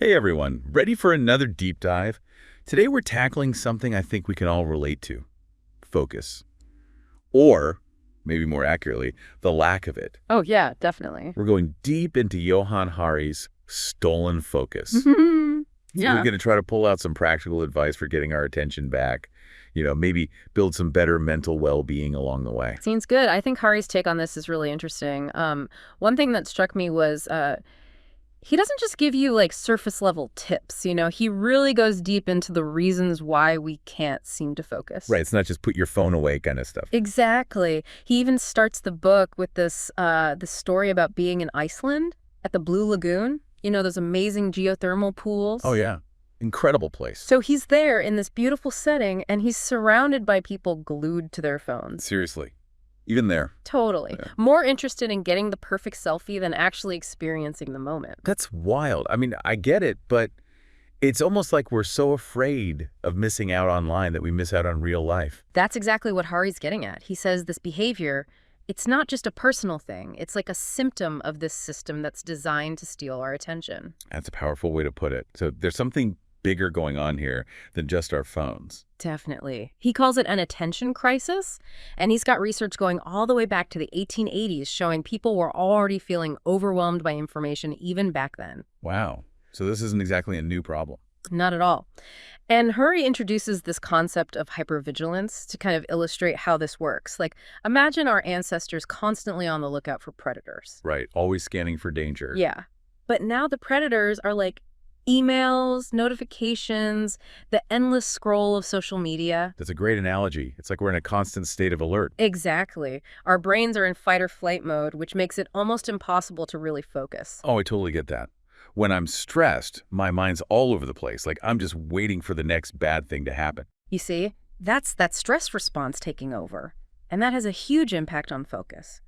Hey everyone, ready for another deep dive? Today we're tackling something I think we can all relate to. Focus. Or, maybe more accurately, the lack of it. Oh, yeah, definitely. We're going deep into Johann Hari's stolen focus. We're Yeah. going to try to pull out some practical advice for getting our attention back. Maybe build some better mental well-being along the way. Seems good. I think Hari's take on this is really interesting. One thing that struck me was he doesn't just give you like surface level tips. He really goes deep into the reasons why we can't seem to focus. Right, it's not just put your phone away kind of stuff. Exactly. He even starts the book with this story about being in Iceland at the Blue Lagoon. Those amazing geothermal pools. Oh yeah, incredible place. So he's there in this beautiful setting, and he's surrounded by people glued to their phones. Seriously, even there. Totally. Yeah. More interested in getting the perfect selfie than actually experiencing the moment. That's wild. I mean, I get it, but it's almost like we're so afraid of missing out online that we miss out on real life. That's exactly what Hari's getting at. He says this behavior, it's not just a personal thing. It's like a symptom of this system that's designed to steal our attention. That's a powerful way to put it. So there's something bigger going on here than just our phones. Definitely. He calls it an attention crisis, and he's got research going all the way back to the 1880s showing people were already feeling overwhelmed by information even back then. Wow. So this isn't exactly a new problem. Not at all. And Hurry introduces this concept of hypervigilance to kind of illustrate how this works. Like, imagine our ancestors constantly on the lookout for predators. Right. Always scanning for danger. Yeah. But now the predators are like emails, notifications, the endless scroll of social media. That's a great analogy. It's like we're in a constant state of alert. Exactly. Our brains are in fight or flight mode, which makes it almost impossible to really focus. Oh, I totally get that. When I'm stressed, my mind's all over the place. Like I'm just waiting for the next bad thing to happen. You see, that's that stress response taking over. And that has a huge impact on focus.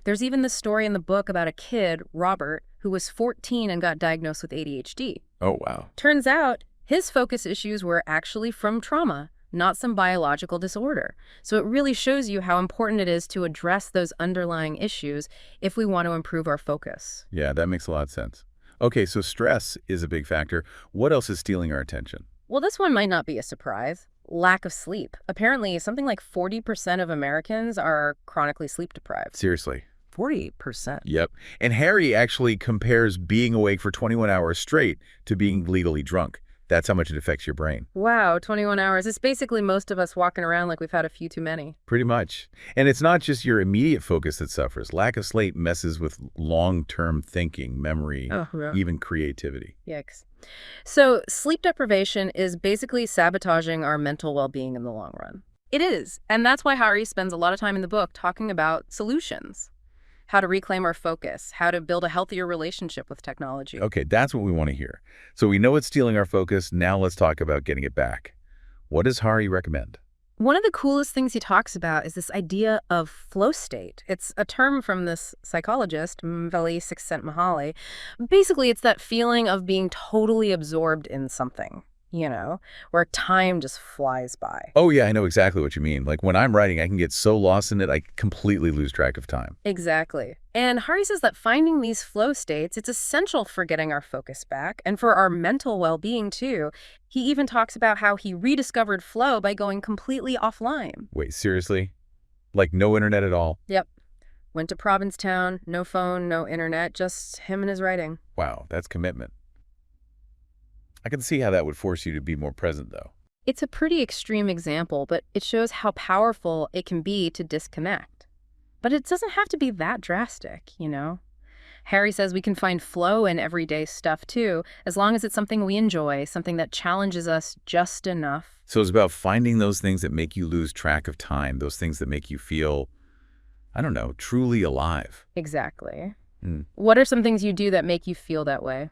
There's even this story in the book about a kid, Robert, who was 14 and got diagnosed with ADHD. Oh, wow. Turns out his focus issues were actually from trauma, not some biological disorder. So it really shows you how important it is to address those underlying issues if we want to improve our focus. Yeah, that makes a lot of sense. Okay, so stress is a big factor. What else is stealing our attention? Well, this one might not be a surprise. Lack of sleep. Apparently, something like 40% of Americans are chronically sleep deprived. Seriously. 40%. Yep. And Harry actually compares being awake for 21 hours straight to being legally drunk. That's how much it affects your brain. Wow, 21 hours. It's basically most of us walking around like we've had a few too many. Pretty much. And it's not just your immediate focus that suffers. Lack of sleep messes with long-term thinking, memory, even creativity. Yikes. So sleep deprivation is basically sabotaging our mental well-being in the long run. It is. And that's why Hari spends a lot of time in the book talking about solutions. How to reclaim our focus, how to build a healthier relationship with technology. Okay, that's what we want to hear. So we know it's stealing our focus. Now let's talk about getting it back. What does Hari recommend? One of the coolest things he talks about is this idea of flow state. It's a term from this psychologist, Veli Csikszentmihalyi. Basically, it's that feeling of being totally absorbed in something, where time just flies by. Oh, yeah, I know exactly what you mean. Like when I'm writing, I can get so lost in it, I completely lose track of time. Exactly. And Hari says that finding these flow states, it's essential for getting our focus back and for our mental well-being, too. He even talks about how he rediscovered flow by going completely offline. Wait, seriously? Like no internet at all? Yep. Went to Provincetown, no phone, no internet, just him and his writing. Wow, that's commitment. I can see how that would force you to be more present, though. It's a pretty extreme example, but it shows how powerful it can be to disconnect. But it doesn't have to be that drastic, Hari says we can find flow in everyday stuff, too, as long as it's something we enjoy, something that challenges us just enough. So it's about finding those things that make you lose track of time, those things that make you feel, I don't know, truly alive. Exactly. What are some things you do that make you feel that way?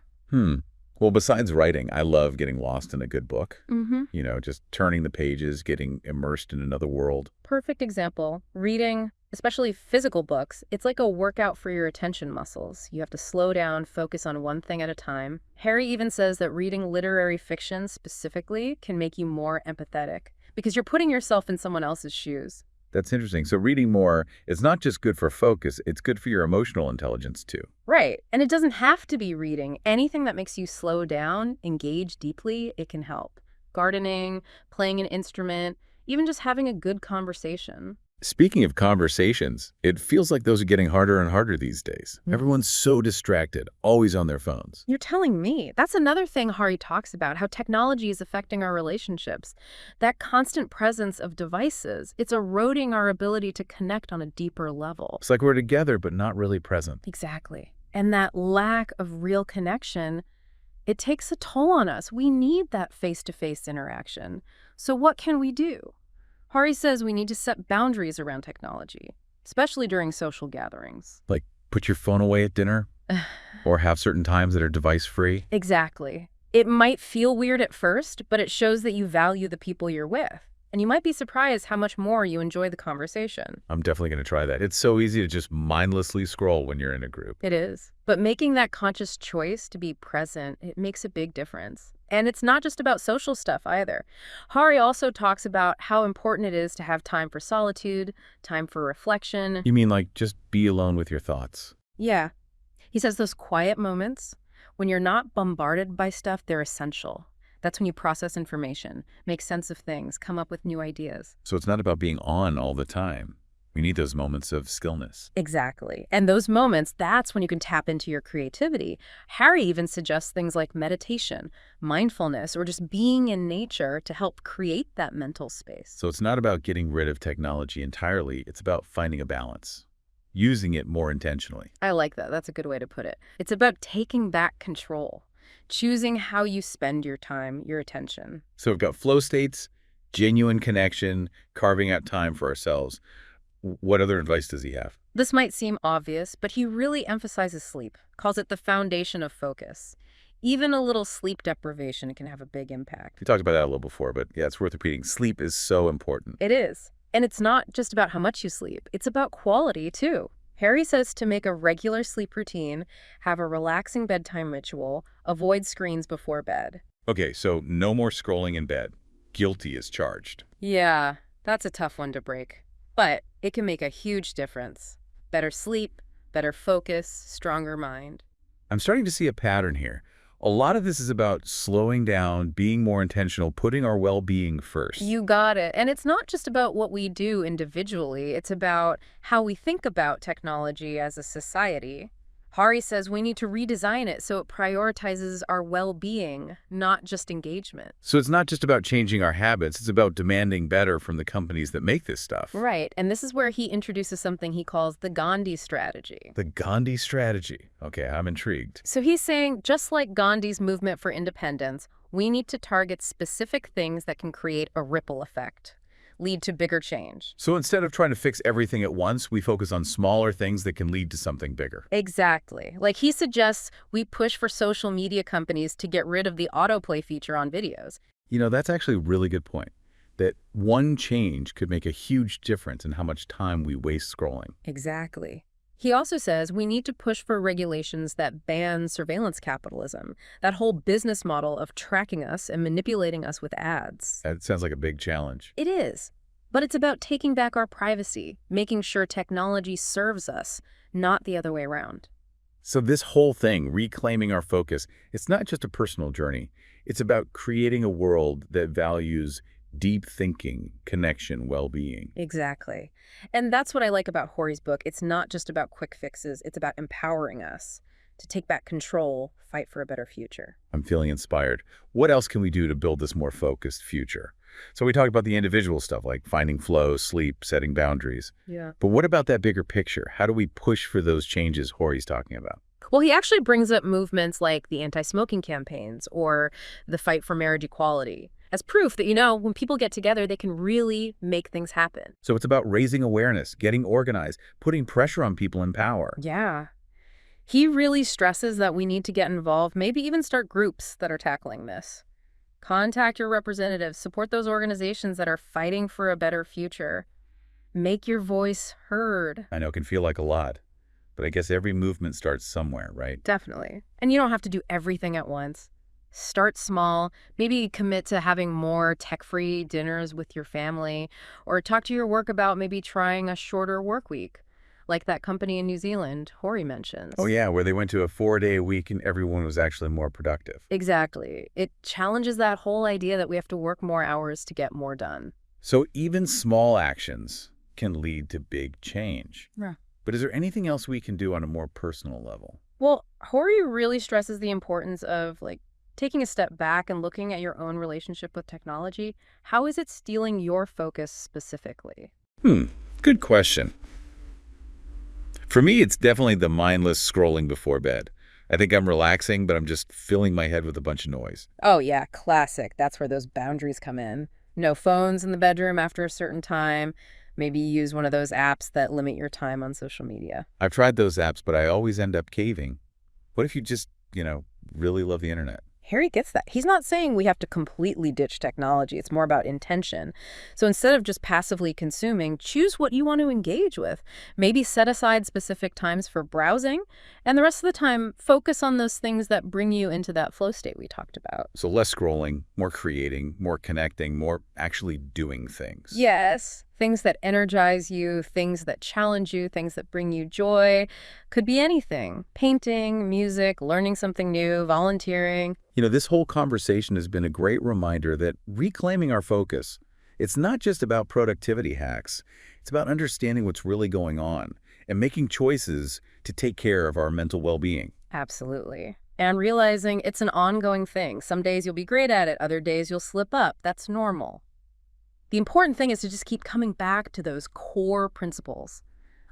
Well, besides writing, I love getting lost in a good book. Mm-hmm. Just turning the pages, getting immersed in another world. Perfect example. Reading, especially physical books, it's like a workout for your attention muscles. You have to slow down, focus on one thing at a time. Hari even says that reading literary fiction specifically can make you more empathetic because you're putting yourself in someone else's shoes. That's interesting. So reading more is not just good for focus, it's good for your emotional intelligence too. Right. And it doesn't have to be reading. Anything that makes you slow down, engage deeply, it can help. Gardening, playing an instrument, even just having a good conversation. Speaking of conversations, it feels like those are getting harder and harder these days. Everyone's so distracted, always on their phones. You're telling me. That's another thing Hari talks about, how technology is affecting our relationships. That constant presence of devices, it's eroding our ability to connect on a deeper level. It's like we're together, but not really present. Exactly. And that lack of real connection, it takes a toll on us. We need that face-to-face interaction. So what can we do? Hari says we need to set boundaries around technology, especially during social gatherings. Like put your phone away at dinner or have certain times that are device-free. Exactly. It might feel weird at first, but it shows that you value the people you're with. And you might be surprised how much more you enjoy the conversation. I'm definitely going to try that. It's so easy to just mindlessly scroll when you're in a group. It is. But making that conscious choice to be present, it makes a big difference. And it's not just about social stuff either. Hari also talks about how important it is to have time for solitude, time for reflection. You mean like just be alone with your thoughts? Yeah. He says those quiet moments, when you're not bombarded by stuff, they're essential. That's when you process information, make sense of things, come up with new ideas. So it's not about being on all the time. We need those moments of stillness. Exactly. And those moments, that's when you can tap into your creativity. Hari even suggests things like meditation, mindfulness, or just being in nature to help create that mental space. So it's not about getting rid of technology entirely. It's about finding a balance, using it more intentionally. I like that. That's a good way to put it. It's about taking back control, choosing how you spend your time, your attention. So we've got flow states, genuine connection, carving out time for ourselves. What other advice does he have? This might seem obvious, but he really emphasizes sleep, calls it the foundation of focus. Even a little sleep deprivation can have a big impact. We talked about that a little before, but yeah, it's worth repeating. Sleep is so important. It is. And it's not just about how much you sleep. It's about quality, too. Hari says to make a regular sleep routine, have a relaxing bedtime ritual, avoid screens before bed. Okay, so no more scrolling in bed. Guilty is charged. Yeah, that's a tough one to break. But it can make a huge difference. Better sleep, better focus, stronger mind. I'm starting to see a pattern here. A lot of this is about slowing down, being more intentional, putting our well-being first. You got it. And it's not just about what we do individually. It's about how we think about technology as a society. Hari says we need to redesign it so it prioritizes our well-being, not just engagement. So it's not just about changing our habits, it's about demanding better from the companies that make this stuff. Right. And this is where he introduces something he calls the Gandhi strategy. The Gandhi strategy. Okay, I'm intrigued. So he's saying, just like Gandhi's movement for independence, we need to target specific things that can create a ripple effect, lead to bigger change. So instead of trying to fix everything at once, we focus on smaller things that can lead to something bigger. Exactly. Like he suggests we push for social media companies to get rid of the autoplay feature on videos. You know, that's actually a really good point. That one change could make a huge difference in how much time we waste scrolling. Exactly. He also says we need to push for regulations that ban surveillance capitalism, that whole business model of tracking us and manipulating us with ads. That sounds like a big challenge. It is. But it's about taking back our privacy, making sure technology serves us, not the other way around. So this whole thing, reclaiming our focus, it's not just a personal journey. It's about creating a world that values deep thinking, connection, well-being. Exactly. And that's what I like about Hori's book. It's not just about quick fixes. It's about empowering us to take back control, fight for a better future. I'm feeling inspired. What else can we do to build this more focused future? So we talked about the individual stuff like finding flow, sleep, setting boundaries. Yeah. But what about that bigger picture? How do we push for those changes Hori's talking about? Well, he actually brings up movements like the anti-smoking campaigns or the fight for marriage equality as proof that, when people get together, they can really make things happen. So it's about raising awareness, getting organized, putting pressure on people in power. Yeah. He really stresses that we need to get involved, maybe even start groups that are tackling this. Contact your representatives, support those organizations that are fighting for a better future. Make your voice heard. I know it can feel like a lot, but I guess every movement starts somewhere, right? Definitely. And you don't have to do everything at once. Start small, maybe commit to having more tech-free dinners with your family, or talk to your work about maybe trying a shorter work week, like that company in New Zealand Hori Oh, mentions. yeah, where they went to a 4-day a week and everyone was actually more productive. Exactly. It challenges that whole idea that we have to work more hours to get more done. So even small actions can lead to big change. Yeah. But is there anything else we can do on a more personal level? Well, Hori really stresses the importance of taking a step back and looking at your own relationship with technology. How is it stealing your focus specifically? Hmm, good question. For me, it's definitely the mindless scrolling before bed. I think I'm relaxing, but I'm just filling my head with a bunch of noise. Oh, yeah, classic. That's where those boundaries come in. No phones in the bedroom after a certain time. Maybe use one of those apps that limit your time on social media. I've tried those apps, but I always end up caving. What if you just, really love the internet? Harry gets that. He's not saying we have to completely ditch technology. It's more about intention. So instead of just passively consuming, choose what you want to engage with. Maybe set aside specific times for browsing, and the rest of the time, focus on those things that bring you into that flow state we talked about. So less scrolling, more creating, more connecting, more actually doing things. Yes, things that energize you, things that challenge you, things that bring you joy. Could be anything. Painting, music, learning something new, volunteering. This whole conversation has been a great reminder that reclaiming our focus, it's not just about productivity hacks. It's about understanding what's really going on and making choices to take care of our mental well-being. Absolutely. And realizing it's an ongoing thing. Some days you'll be great at it, other days you'll slip up. That's normal. The important thing is to just keep coming back to those core principles: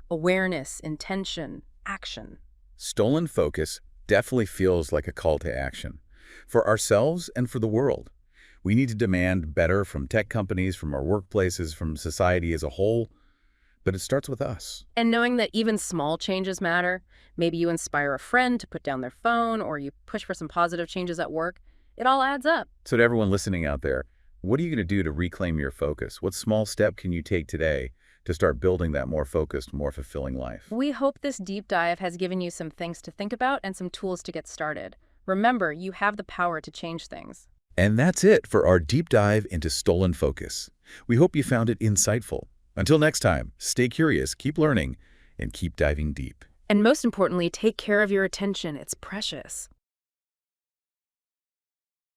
awareness, intention, action. Stolen focus definitely feels like a call to action for ourselves and for the world. We need to demand better from tech companies, from our workplaces, from society as a whole, but it starts with us. And knowing that even small changes matter, maybe you inspire a friend to put down their phone or you push for some positive changes at work, it all adds up. So to everyone listening out there, what are you going to do to reclaim your focus? What small step can you take today to start building that more focused, more fulfilling life? We hope this deep dive has given you some things to think about and some tools to get started. Remember, you have the power to change things. And that's it for our deep dive into stolen focus. We hope you found it insightful. Until next time, stay curious, keep learning, and keep diving deep. And most importantly, take care of your attention. It's precious.